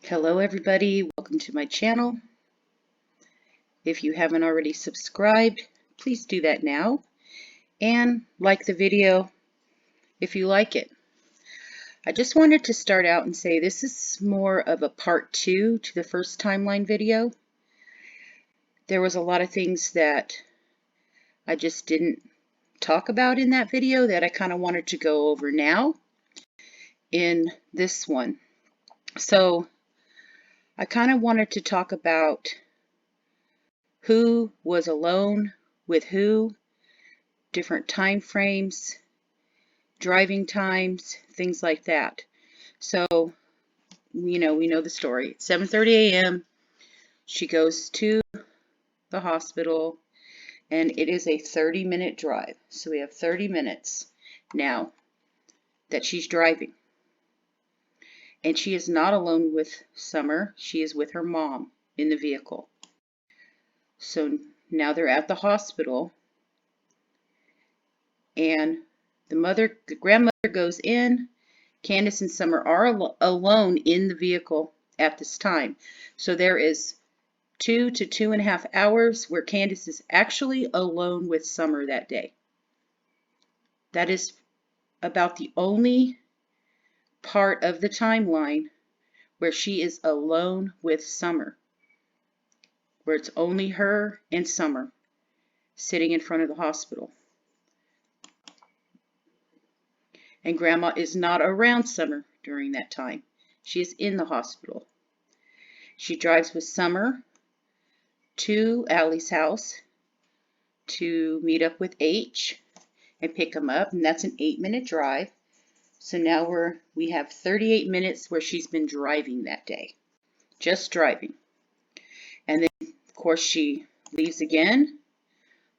Hello everybody, welcome to my channel. If you haven't already subscribed, please do that now and like the video if you like it. I just wanted to start out and say this is more of a part 2 to the first timeline video. There was a lot of things that I just didn't talk about in that video that I kind of wanted to go over now in this one. So I kind of wanted to talk about who was alone with who, different time frames, driving times, things like that. So, we know the story. At 7:30 a.m., she goes to the hospital, and it is a 30-minute drive. So we have 30 minutes now that she's driving. And she is not alone with Summer. She is with her mom in the vehicle. So now they're at the hospital, and the grandmother goes in. Candace and Summer are alone in the vehicle at this time. So there is 2 to 2.5 hours where Candace is actually alone with Summer that day. That is about the only part of the timeline where she is alone with Summer, where it's only her and Summer sitting in front of the hospital. And Grandma is not around Summer during that time. She is in the hospital. She drives with Summer to Allie's house to meet up with H and pick him up, and that's an 8-minute drive. So now we have 38 minutes where she's been driving that day, just driving. And then of course she leaves again.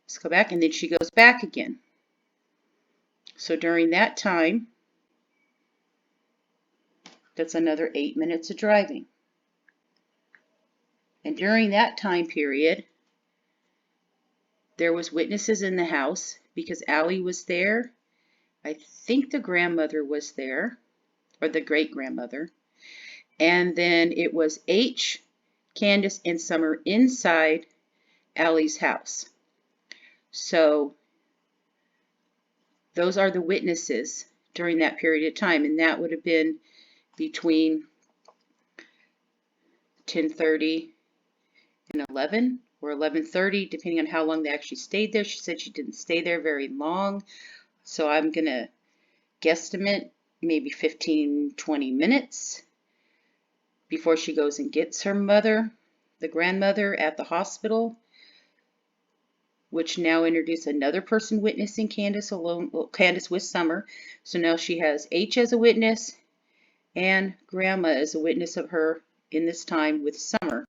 Let's go back, and then she goes back again. So during that time, that's another 8 minutes of driving. And during that time period, there was witnesses in the house because Allie was there. I think the grandmother was there, or the great-grandmother. And then it was H, Candace, and Summer inside Allie's house. So those are the witnesses during that period of time, and that would have been between 10:30 and 11 or 11:30, depending on how long they actually stayed there. She said she didn't stay there very long, so I'm going to guesstimate maybe 15-20 minutes before she goes and gets her mother, the grandmother, at the hospital, which now introduced another person witnessing Candace alone, well, Candace with Summer. So now she has H as a witness and Grandma as a witness of her in this time with Summer.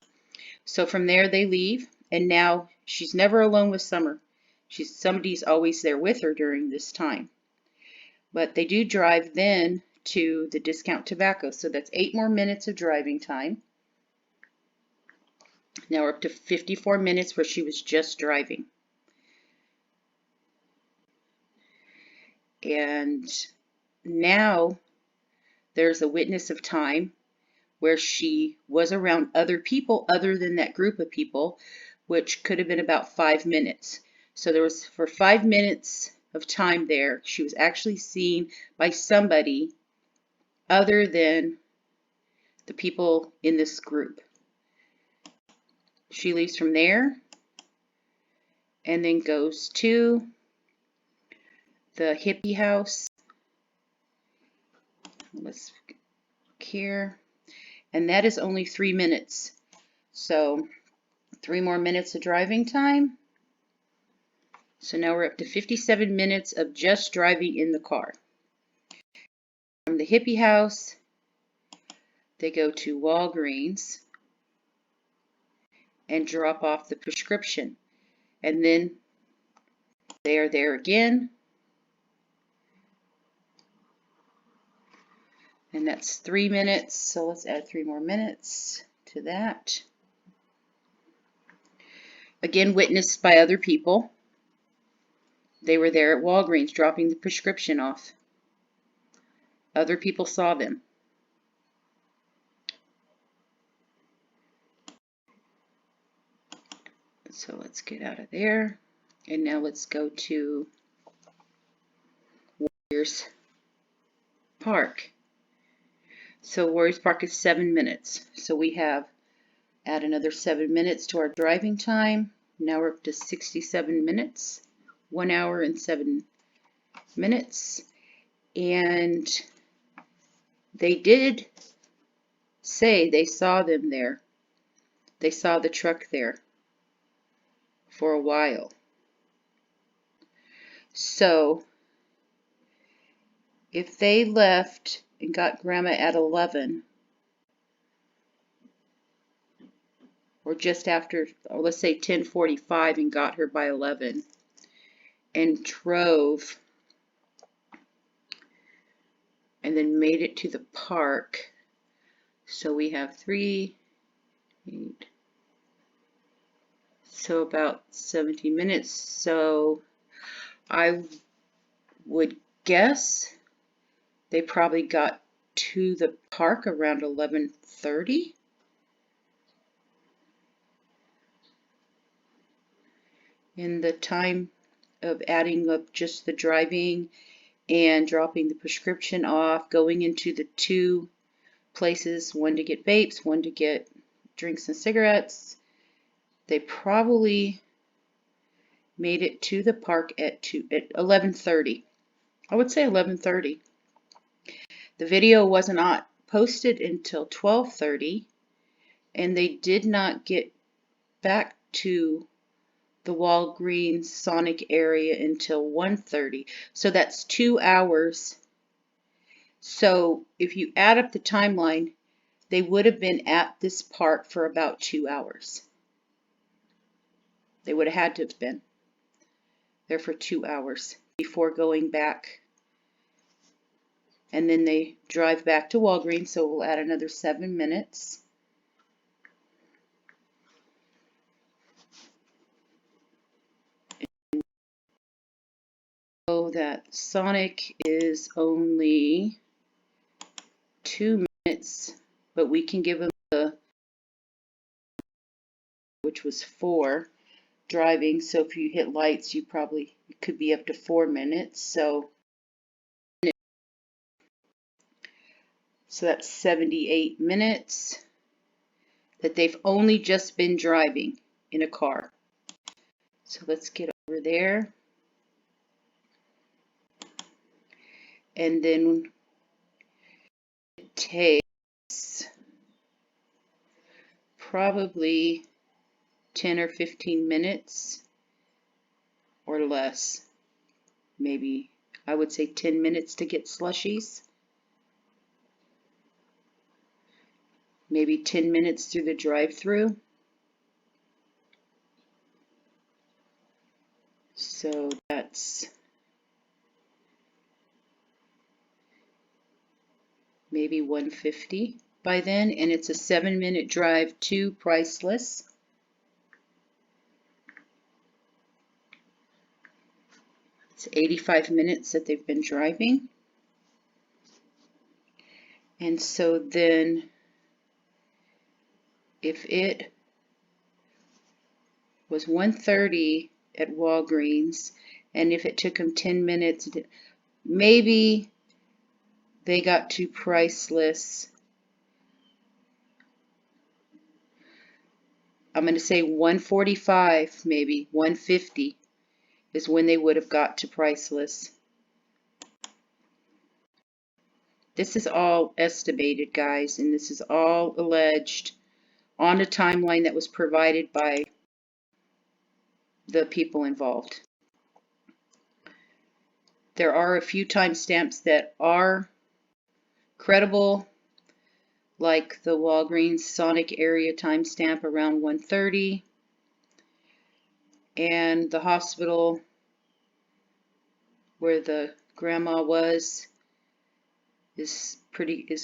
So from there they leave, and now she's never alone with Summer. Somebody's always there with her during this time. But they do drive then to the Discount Tobacco. So that's 8 more minutes of driving time. Now we're up to 54 minutes where she was just driving. And now there's a witness of time where she was around other people other than that group of people, which could have been about 5 minutes. So there was, for 5 minutes of time there, she was actually seen by somebody other than the people in this group. She leaves from there and then goes to the hippie house. Let's look here. And that is only 3 minutes. So 3 more minutes of driving time. So now we're up to 57 minutes of just driving in the car. From the hippie house, they go to Walgreens and drop off the prescription. And then they are there again. And that's 3 minutes. So let's add 3 more minutes to that. Again, witnessed by other people. They were there at Walgreens dropping the prescription off. Other people saw them. So let's get out of there. And now let's go to Warriors Park. So Warriors Park is 7 minutes. So we have add another 7 minutes to our driving time. Now we're up to 67 minutes, 1 hour and 7 minutes. And they did say they saw them there. They saw the truck there for a while. So if they left and got Grandma at 11, or just after, or let's say 10:45, and got her by 11, and drove and then made it to the park. So we have 3, 8, so about 17 minutes. So I would guess they probably got to the park around 11:30. In the time of adding up just the driving and dropping the prescription off, going into the 2 places, one to get vapes, one to get drinks and cigarettes, they probably made it to the park at 11:30. I would say 11:30. The video was not posted until 12:30, and they did not get back to the Walgreens Sonic area until 1:30. So that's 2 hours. So if you add up the timeline, they would have been at this park for about 2 hours. They would have had to have been there for 2 hours before going back. And then they drive back to Walgreens, so we'll add another 7 minutes. So that Sonic is only 2 minutes, but we can give them the, which was 4 driving. So if you hit lights, you probably could be up to 4 minutes. So that's 78 minutes that they've only just been driving in a car. So let's get over there. And then it takes probably 10 or 15 minutes or less. Maybe I would say 10 minutes to get slushies. Maybe 10 minutes through the drive-through. So that's maybe 150 by then, and it's a 7-minute drive to Priceless. It's 85 minutes that they've been driving. And so then if it was 1:30 at Walgreens, and if it took them 10 minutes, maybe they got to Priceless, I'm going to say 1:45, maybe 1:50 is when they would have got to Priceless. This is all estimated, guys, and this is all alleged on a timeline that was provided by the people involved. There are a few timestamps that are credible, like the Walgreens Sonic area timestamp around 1:30, and the hospital where the grandma was is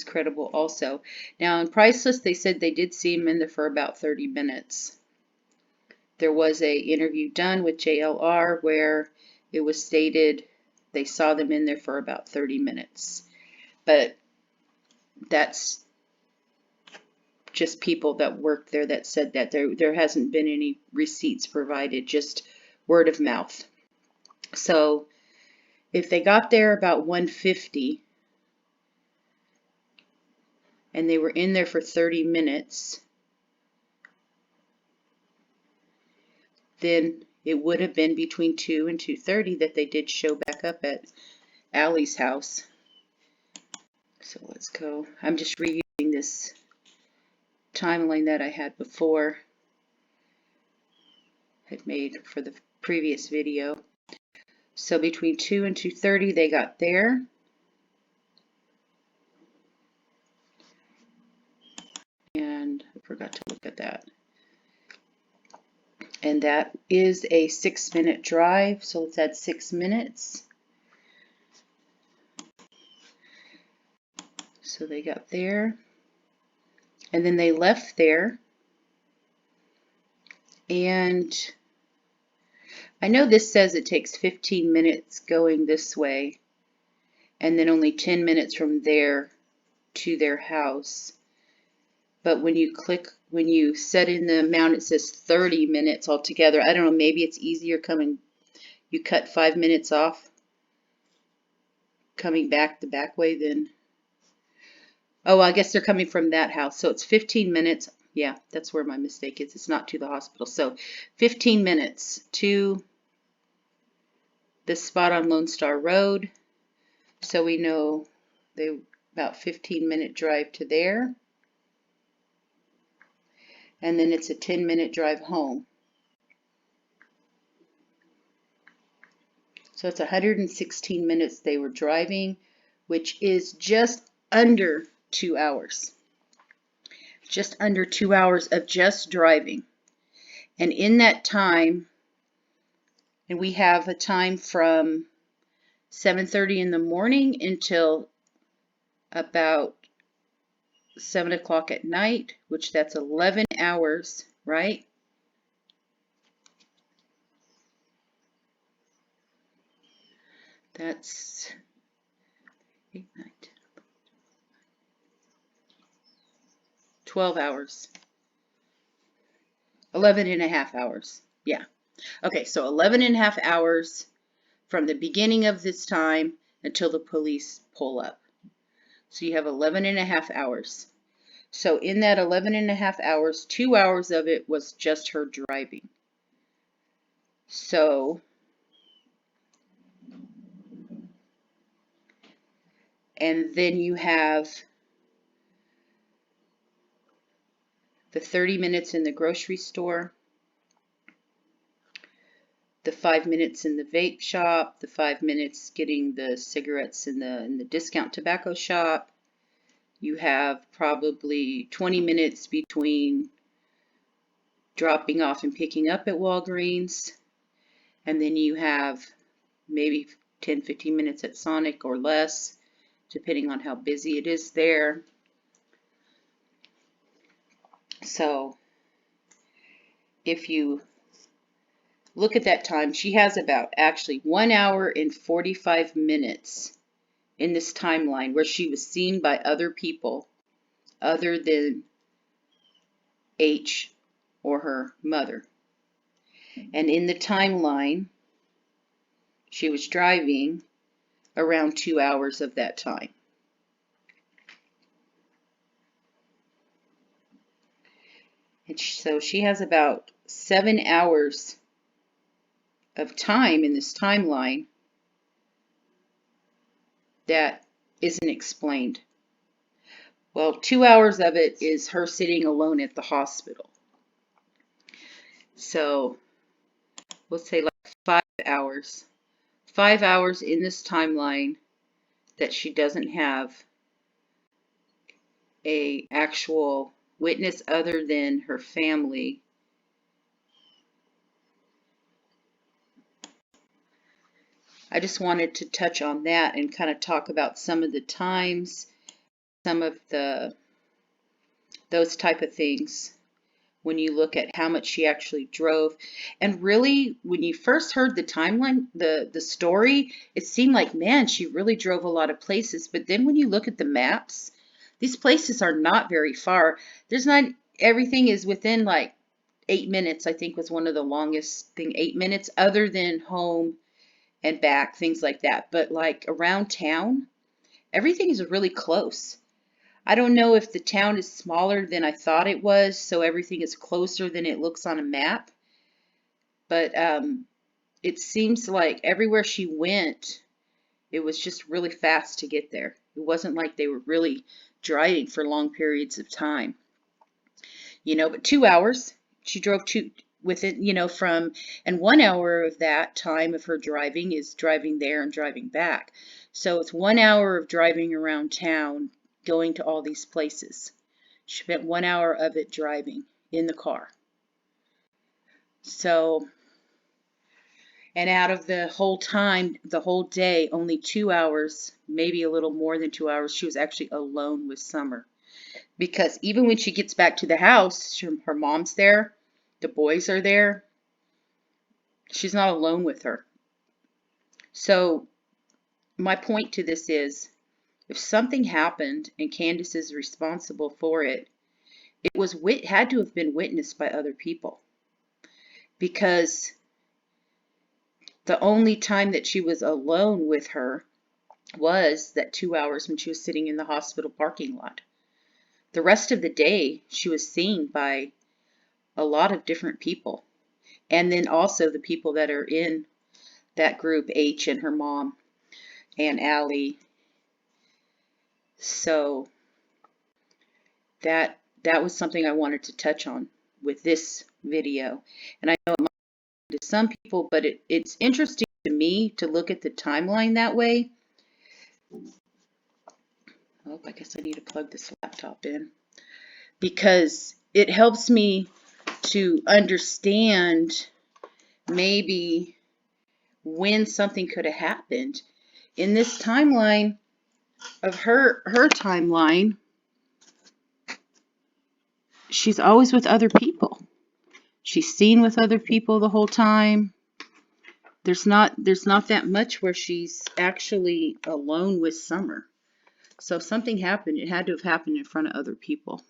credible also. Now in Priceless, they said they did see him in there for about 30 minutes. There was a interview done with JLR where it was stated they saw them in there for about 30 minutes. But that's just people that worked there that said that. There hasn't been any receipts provided, just word of mouth. So if they got there about 1:50 and they were in there for 30 minutes, then it would have been between 2 and 2:30 that they did show back up at Allie's house. So let's go. I'm just reusing this timeline that I had before, had made for the previous video. So between 2 and 2:30 they got there. And I forgot to look at that. And that is a 6-minute drive, so let's add 6 minutes. So they got there, and then they left there, and I know this says it takes 15 minutes going this way, and then only 10 minutes from there to their house. But when you set in the amount, it says 30 minutes altogether. I don't know, maybe it's easier coming, you cut 5 minutes off coming back the back way than, oh, I guess they're coming from that house. So it's 15 minutes. Yeah, that's where my mistake is. It's not to the hospital. So 15 minutes to this spot on Lone Star Road. So we know they about 15-minute drive to there. And then it's a 10-minute drive home. So it's 116 minutes they were driving, which is just under 2 hours. Just under 2 hours of just driving. And in that time, and we have a time from 7:30 in the morning until about 7 o'clock at night, which that's 11 hours, right? That's 8, 9, 10, 12 hours. 11 and a half hours. Yeah. Okay, so 11 and a half hours from the beginning of this time until the police pull up. So you have 11 and a half hours. So in that 11 and a half hours, 2 hours of it was just her driving. So, and then you have the 30 minutes in the grocery store, the 5 minutes in the vape shop, the 5 minutes getting the cigarettes in the discount tobacco shop. You have probably 20 minutes between dropping off and picking up at Walgreens. And then you have maybe 10-15 minutes at Sonic or less, depending on how busy it is there. So if you look at that time, she has about actually 1 hour and 45 minutes in this timeline where she was seen by other people other than H or her mother. And in the timeline, she was driving around 2 hours of that time. And so she has about 7 hours of time in this timeline that isn't explained. Well, 2 hours of it is her sitting alone at the hospital. So let's say like 5 hours. 5 hours in this timeline that she doesn't have an actual witness other than her family. I just wanted to touch on that and kind of talk about some of the times, some of those type of things when you look at how much she actually drove. And really, when you first heard the timeline, the story, it seemed like, man, she really drove a lot of places. But then when you look at the maps, These places are not very far. There's not, everything is within like 8 minutes, I think was one of the longest thing, 8 minutes, other than home and back, things like that. But like around town, everything is really close. I don't know if the town is smaller than I thought it was, so everything is closer than it looks on a map. But it seems like everywhere she went, it was just really fast to get there. It wasn't like they were really driving for long periods of time. But 2 hours, she drove with it, and 1 hour of that time of her driving is driving there and driving back. So it's 1 hour of driving around town, going to all these places. She spent 1 hour of it driving in the car. So, and out of the whole time, the whole day, only 2 hours, maybe a little more than 2 hours, she was actually alone with Summer. Because even when she gets back to the house, her mom's there, the boys are there, she's not alone with her. So my point to this is, if something happened and Candace is responsible for it, it had to have been witnessed by other people. Because the only time that she was alone with her was that 2 hours when she was sitting in the hospital parking lot. The rest of the day, she was seen by a lot of different people. And then also the people that are in that group, H and her mom and Allie. So that was something I wanted to touch on with this video. And I know it might be to some people, but it's interesting to me to look at the timeline that way. Oh, I guess I need to plug this laptop in, because it helps me to understand maybe when something could have happened. In this timeline of her timeline, she's always with other people. She's seen with other people the whole time. There's not that much where she's actually alone with Summer. So if something happened, it had to have happened in front of other people.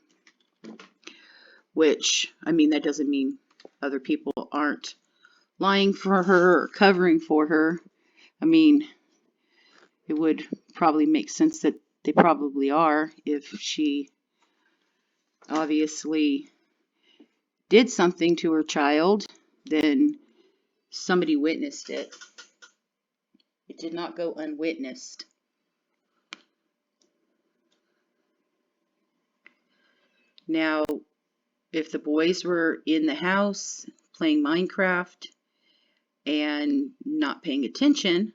Which, I mean, that doesn't mean other people aren't lying for her or covering for her. I mean, it would probably make sense that they probably are if she obviously did something to her child, then somebody witnessed it. It did not go unwitnessed. Now, if the boys were in the house playing Minecraft and not paying attention,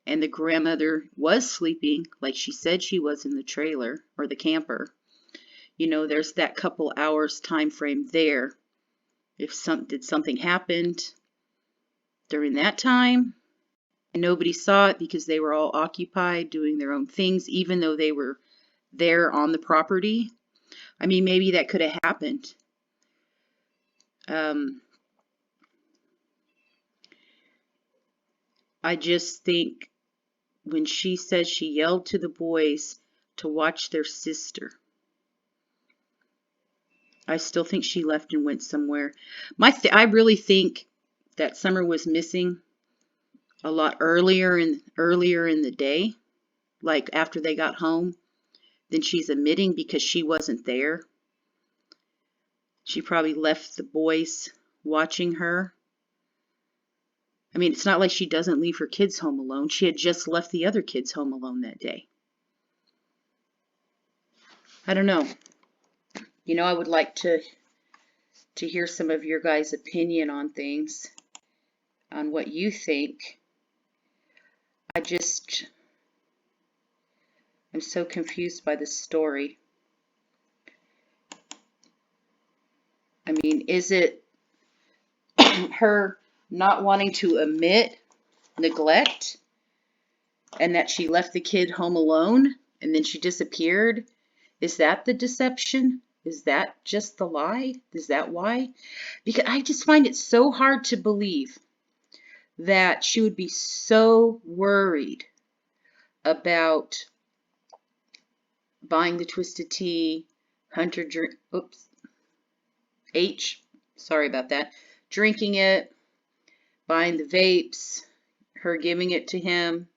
and the grandmother was sleeping like she said she was in the trailer or the camper, there's that couple hours time frame there. If did something happened during that time and nobody saw it because they were all occupied doing their own things, even though they were there on the property, I mean, maybe that could have happened. I just think when she says she yelled to the boys to watch their sister, I still think she left and went somewhere. I really think that Summer was missing a lot earlier in the day, like after they got home, than she's admitting, because she wasn't there. She probably left the boys watching her. I mean, it's not like she doesn't leave her kids home alone. She had just left the other kids home alone that day. I don't know. I would like to hear some of your guys' opinion on things, on what you think. I'm so confused by this story. I mean, is it her not wanting to admit neglect and that she left the kid home alone and then she disappeared? Is that the deception? Is that just the lie? Is that why? Because I just find it so hard to believe that she would be so worried about buying the twisted tea, Hunter H, sorry about that, drinking it, buying the vapes, her giving it to him,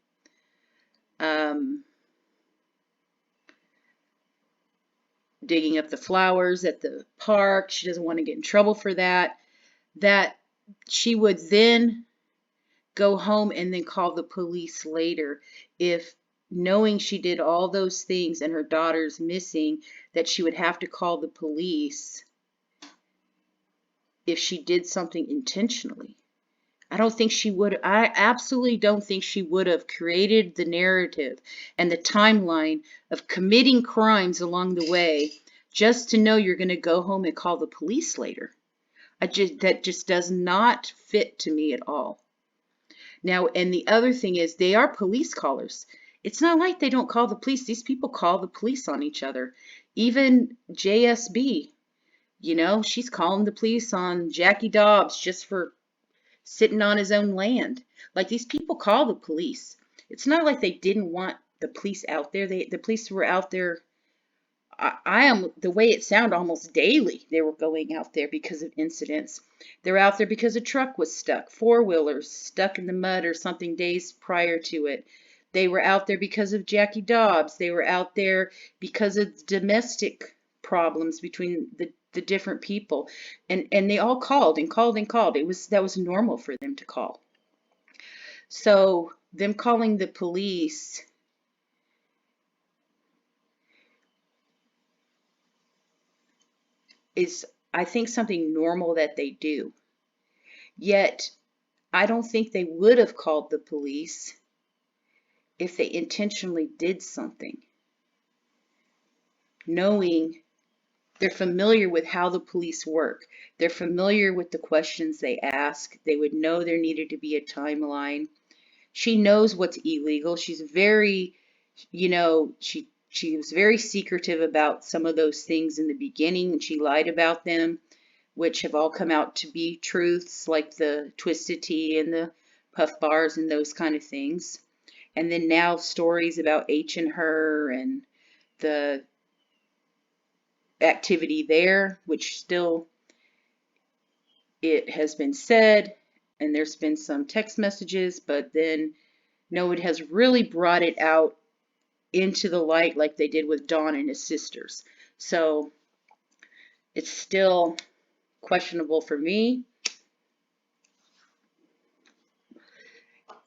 digging up the flowers at the park. She doesn't want to get in trouble for that. That she would then go home and then call the police later, if knowing she did all those things and her daughter's missing, that she would have to call the police if she did something intentionally. I don't think she would. I absolutely don't think she would have created the narrative and the timeline of committing crimes along the way just to know you're going to go home and call the police later. That just does not fit to me at all. Now, and the other thing is, they are police callers. It's not like they don't call the police. These people call the police on each other. Even JSB, you know, she's calling the police on Jackie Dobbs just for sitting on his own land. Like, these people call the police. It's not like they didn't want the police out there. The police were out there. I am the way it sounded almost daily. They were going out there because of incidents. They're out there because a truck was stuck, four-wheelers stuck in the mud or something days prior to it. They were out there because of Jackie Dobbs. They were out there because of domestic problems between the different people. And they all called and called and called. That was normal for them to call. So them calling the police is, I think, something normal that they do. Yet, I don't think they would have called the police if they intentionally did something, knowing they're familiar with how the police work. They're familiar with the questions they ask. They would know there needed to be a timeline. She knows what's illegal. She's very, you know, she was very secretive about some of those things in the beginning, and she lied about them, which have all come out to be truths, like the twisted tea and the puff bars and those kind of things. And then now stories about H and her and the activity there, which still, it has been said, and there's been some text messages, but then no one has really brought it out into the light like they did with Don and his sisters. So it's still questionable for me.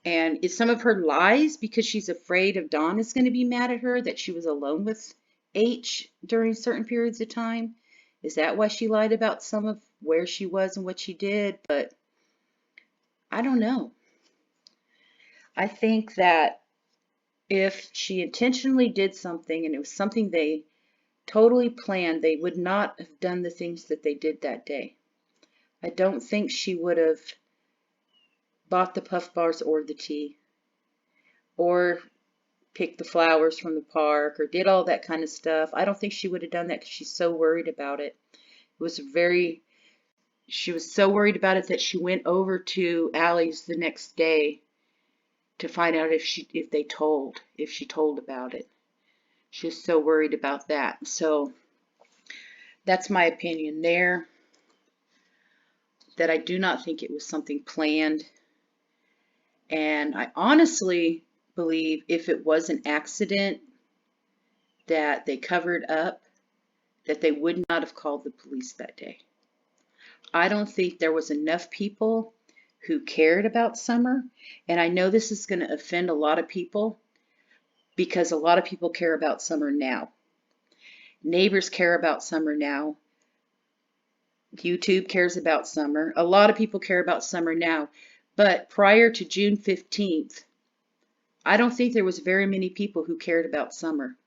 And is some of her lies because she's afraid of Don is going to be mad at her, that she was alone with H during certain periods of time? Is that why she lied about some of where she was and what she did? But I don't know. I think that if she intentionally did something and it was something they totally planned, they would not have done the things that they did that day. I don't think she would have bought the puff bars or the tea, or picked the flowers from the park, or did all that kind of stuff. I don't think she would have done that because she's so worried about it. She was so worried about it that she went over to Allie's the next day to find out if she told about it. She was so worried about that. So that's my opinion there, that I do not think it was something planned. And I honestly believe if it was an accident that they covered up, that they would not have called the police that day. I don't think there was enough people who cared about Summer. And I know this is going to offend a lot of people, because a lot of people care about Summer now. Neighbors care about Summer now. YouTube cares about Summer. A lot of people care about Summer now. But prior to June 15th, I don't think there was very many people who cared about Summer.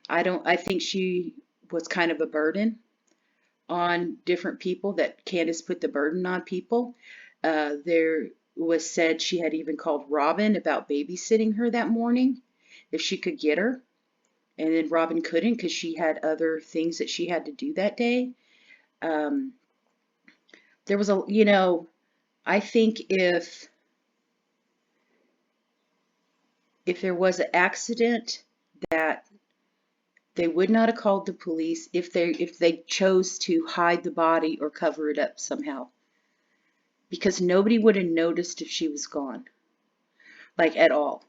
I think she was kind of a burden on different people, that Candace put the burden on people. There was said she had even called Robin about babysitting her that morning, if she could get her. And then Robin couldn't because she had other things that she had to do that day. There was I think if there was an accident that They would not have called the police if they chose to hide the body or cover it up somehow, because nobody would have noticed if she was gone, like at all.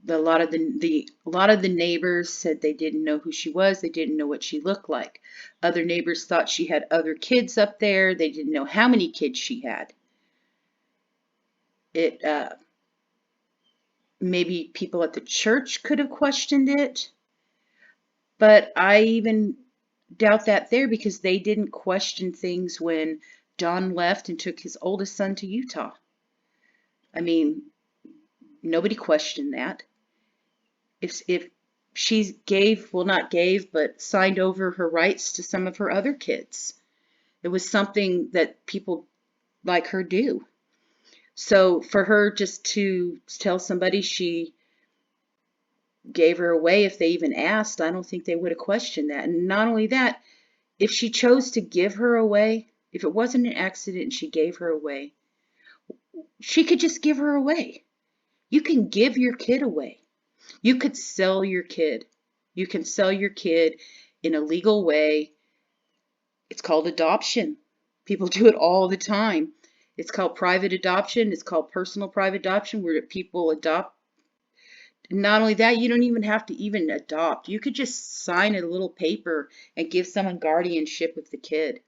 A lot of the neighbors said they didn't know who she was. They didn't know what she looked like. Other neighbors thought she had other kids up there. They didn't know how many kids she had. It maybe people at the church could have questioned it, but I even doubt that there, because they didn't question things when Don left and took his oldest son to Utah. I mean, nobody questioned that. If she gave, well, not gave, but signed over her rights to some of her other kids. It was something that people like her do. So for her just to tell somebody she gave her away, if they even asked, I don't think they would have questioned that. And not only that, if she chose to give her away, if it wasn't an accident and she gave her away, she could just give her away. You can give your kid away. You could sell your kid. You can sell your kid in a legal way. It's called adoption. People do it all the time. It's called private adoption. It's called personal private adoption, where people adopt. Not only that, you don't even have to even adopt. You could just sign a little paper and give someone guardianship of the kid.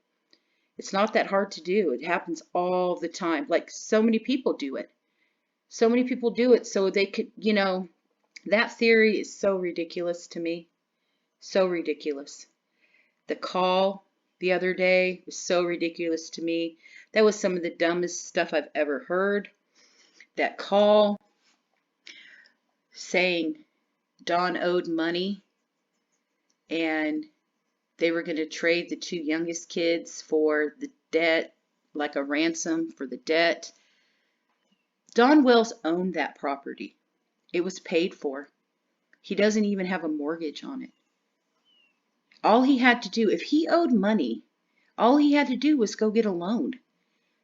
It's not that hard to do. It happens all the time. Like, so many people do it. So many people do it so they could, that theory is so ridiculous to me. So ridiculous. The call the other day was so ridiculous to me. That was some of the dumbest stuff I've ever heard. That call saying Don owed money and they were going to trade the two youngest kids for the debt, like a ransom for the debt. Don Wells owned that property. It was paid for. He doesn't even have a mortgage on it. All he had to do, if he owed money, all he had to do was go get a loan.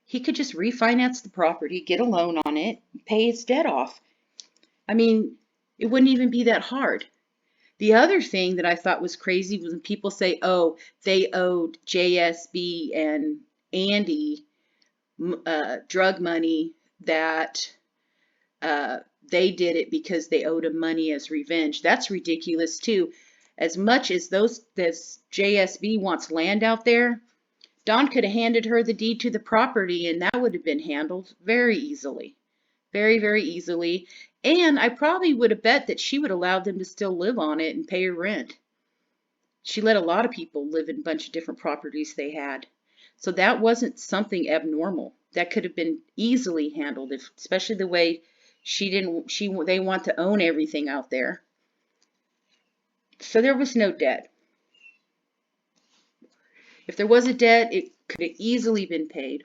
He could just refinance the property, get a loan on it, pay his debt off. I mean, it wouldn't even be that hard. The other thing that I thought was crazy was when people say, oh, they owed JSB and Andy drug money, that they did it because they owed him money as revenge. That's ridiculous too. As much as this JSB wants land out there, Don could have handed her the deed to the property and that would have been handled very easily. Very, very easily. And I probably would have bet that she would allow them to still live on it and pay her rent. She let a lot of people live in a bunch of different properties they had. So that wasn't something abnormal. That could have been easily handled, especially the way they want to own everything out there. So there was no debt. If there was a debt, it could have easily been paid.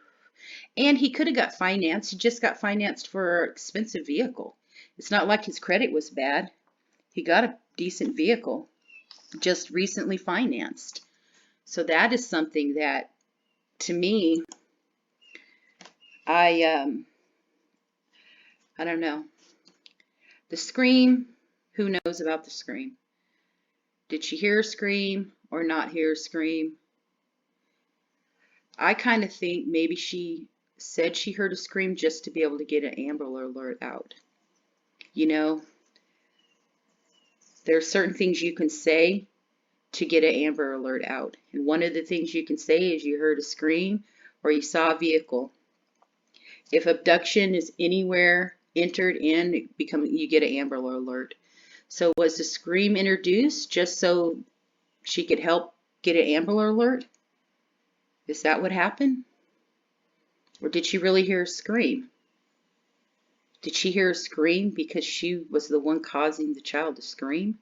And he could have got financed. He just got financed for an expensive vehicle. It's not like his credit was bad. He got a decent vehicle, just recently financed. So that is something that, to me, I don't know. The scream, who knows about the scream? Did she hear a scream or not hear a scream? I kind of think maybe she said she heard a scream just to be able to get an Amber Alert out. There are certain things you can say to get an Amber Alert out. And one of the things you can say is you heard a scream or you saw a vehicle. If abduction is anywhere entered in, you get an Amber Alert. So was the scream introduced just so she could help get an Amber Alert? Is that what happened? Or did she really hear a scream? Did she hear a scream because she was the one causing the child to scream?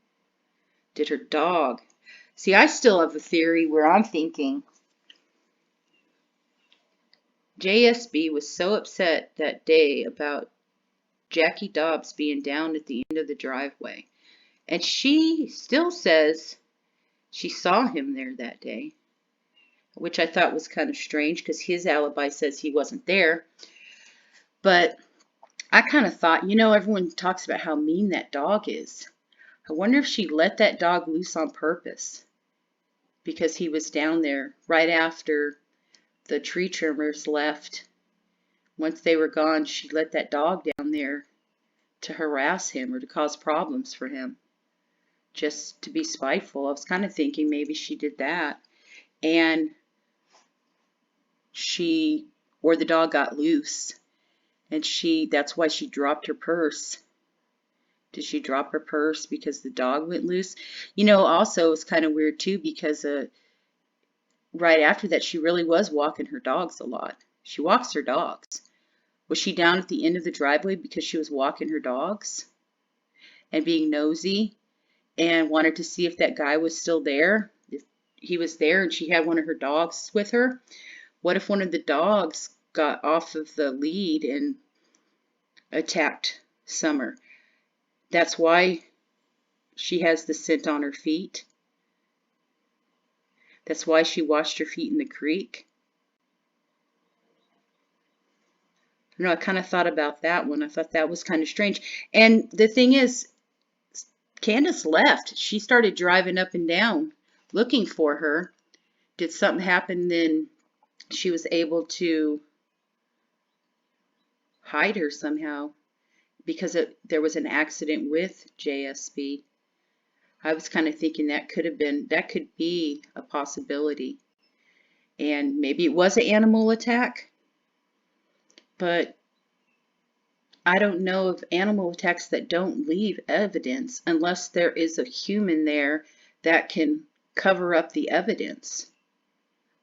Did her dog? See, I still have a theory where I'm thinking JSB was so upset that day about Jackie Dobbs being down at the end of the driveway. And she still says she saw him there that day, which I thought was kind of strange because his alibi says he wasn't there. But I kind of thought, everyone talks about how mean that dog is. I wonder if she let that dog loose on purpose because he was down there right after the tree trimmers left. Once they were gone, she let that dog down there to harass him or to cause problems for him, just to be spiteful. I was kind of thinking maybe she did that. And or the dog got loose, and that's why she dropped her purse. Did she drop her purse because the dog went loose? Also it's kind of weird too because right after that she really was walking her dogs a lot. She walks her dogs. Was she down at the end of the driveway because she was walking her dogs and being nosy and wanted to see if that guy was still there? If he was there and she had one of her dogs with her, what if one of the dogs got off of the lead and attacked Summer? That's why she has the scent on her feet. That's why she washed her feet in the creek. I kind of thought about that one. I thought that was kind of strange. And the thing is, Candace left. She started driving up and down looking for her. Did something happen then she was able to hide her somehow because there was an accident with JSB? I was kind of thinking that could be a possibility. And maybe it was an animal attack, but I don't know of animal attacks that don't leave evidence unless there is a human there that can cover up the evidence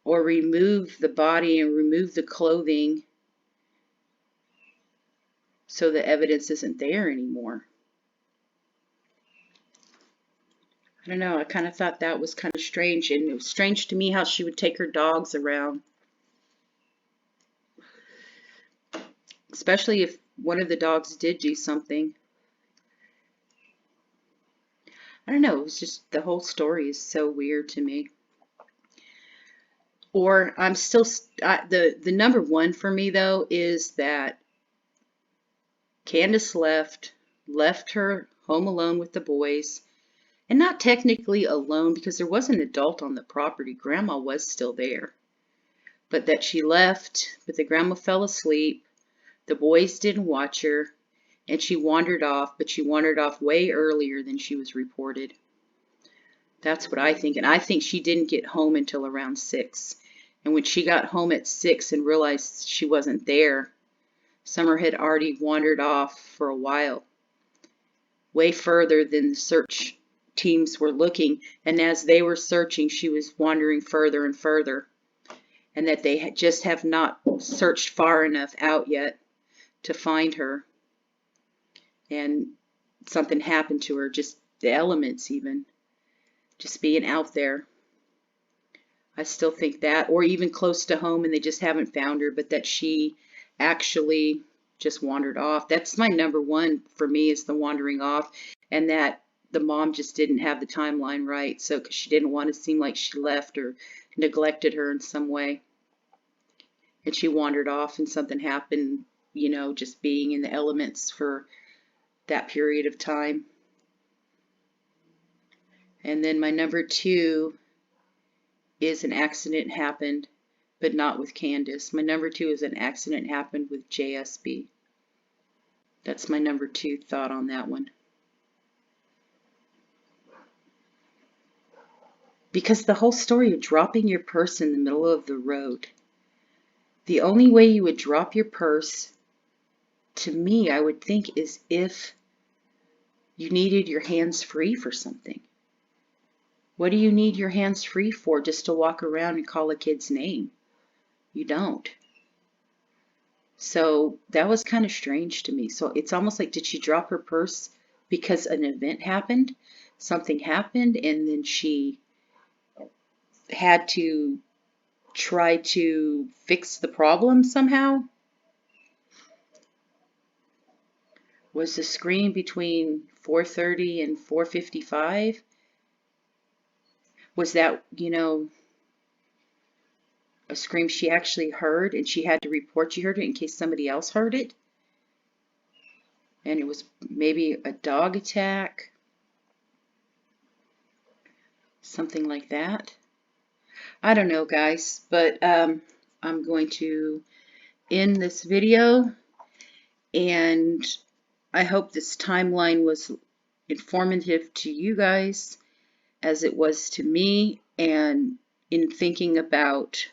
or remove the body and remove the clothing so the evidence isn't there anymore. I don't know, I kind of thought that was kind of strange, and it was strange to me how she would take her dogs around. Especially if one of the dogs did do something. I don't know, it was just, the whole story is so weird to me. Or I'm still, the number one for me though is that Candace left her home alone with the boys. And not technically alone because there was an adult on the property. Grandma was still there. But that she left, but the grandma fell asleep. The boys didn't watch her. And she wandered off, but she wandered off way earlier than she was reported. That's what I think. And I think she didn't get home until around 6. And when she got home at 6 and realized she wasn't there, Summer had already wandered off for a while. Way further than the search teams were looking, and as they were searching, she was wandering further and further, and that they just have not searched far enough out yet to find her. And something happened to her, just the elements even, just being out there. I still think that, or even close to home and they just haven't found her, but that she actually just wandered off. That's my number one for me, is the wandering off, and that the mom just didn't have the timeline right, so because she didn't want to seem like she left or neglected her in some way. And she wandered off and something happened, just being in the elements for that period of time. And then my number two is an accident happened, but not with Candace. My number two is an accident happened with JSB. That's my number two thought on that one. Because the whole story of dropping your purse in the middle of the road, the only way you would drop your purse, to me, I would think, is if you needed your hands free for something. What do you need your hands free for? Just to walk around and call a kid's name? You don't. So that was kind of strange to me. So it's almost like, did she drop her purse because an event happened? Something happened, and then she had to try to fix the problem somehow? Was the scream between 4:30 and 4:55? Was that, a scream she actually heard and she had to report she heard it in case somebody else heard it? And it was maybe a dog attack? something like that. I don't know, guys, but I'm going to end this video, and I hope this timeline was informative to you guys as it was to me, and in thinking about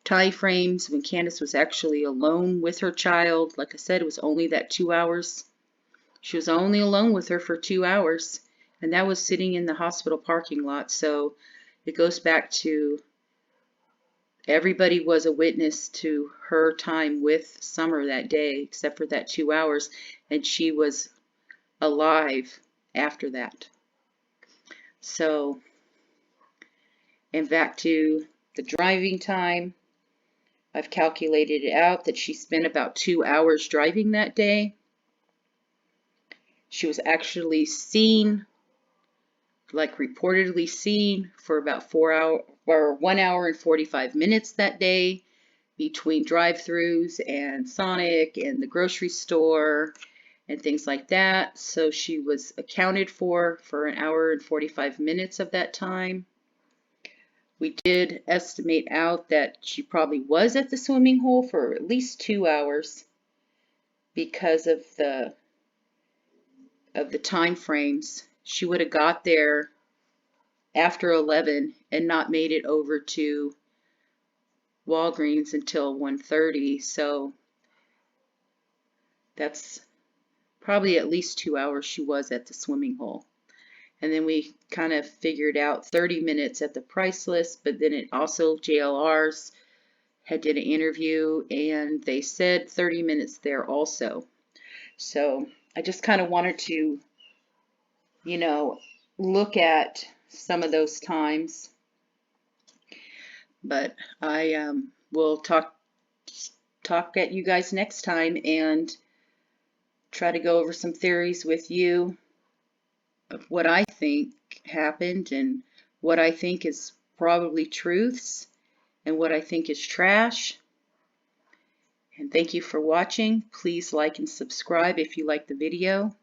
time frames when Candace was actually alone with her child. Like I said, it was only that 2 hours. She was only alone with her for 2 hours, and that was sitting in the hospital parking lot. So it goes back to everybody was a witness to her time with Summer that day, except for that 2 hours, and she was alive after that. So, and back to the driving time, I've calculated it out that she spent about 2 hours driving that day. She was actually seen, like reportedly seen, for about 4 hours or 1 hour and 45 minutes that day, between drive-throughs and Sonic and the grocery store and things like that. So she was accounted for an hour and 45 minutes of that time. We did estimate out that she probably was at the swimming hole for at least 2 hours because of the time frames. She would have got there after 11 and not made it over to Walgreens until 1:30. So that's probably at least 2 hours she was at the swimming hole. And then we kind of figured out 30 minutes at the price list, but then it also, JLR's had did an interview and they said 30 minutes there also. So I just kind of wanted to, you know, look at some of those times. But I will talk at you guys next time and try to go over some theories with you of what I think happened and what I think is probably truths and what I think is trash. And thank you for watching. Please like and subscribe if you like the video.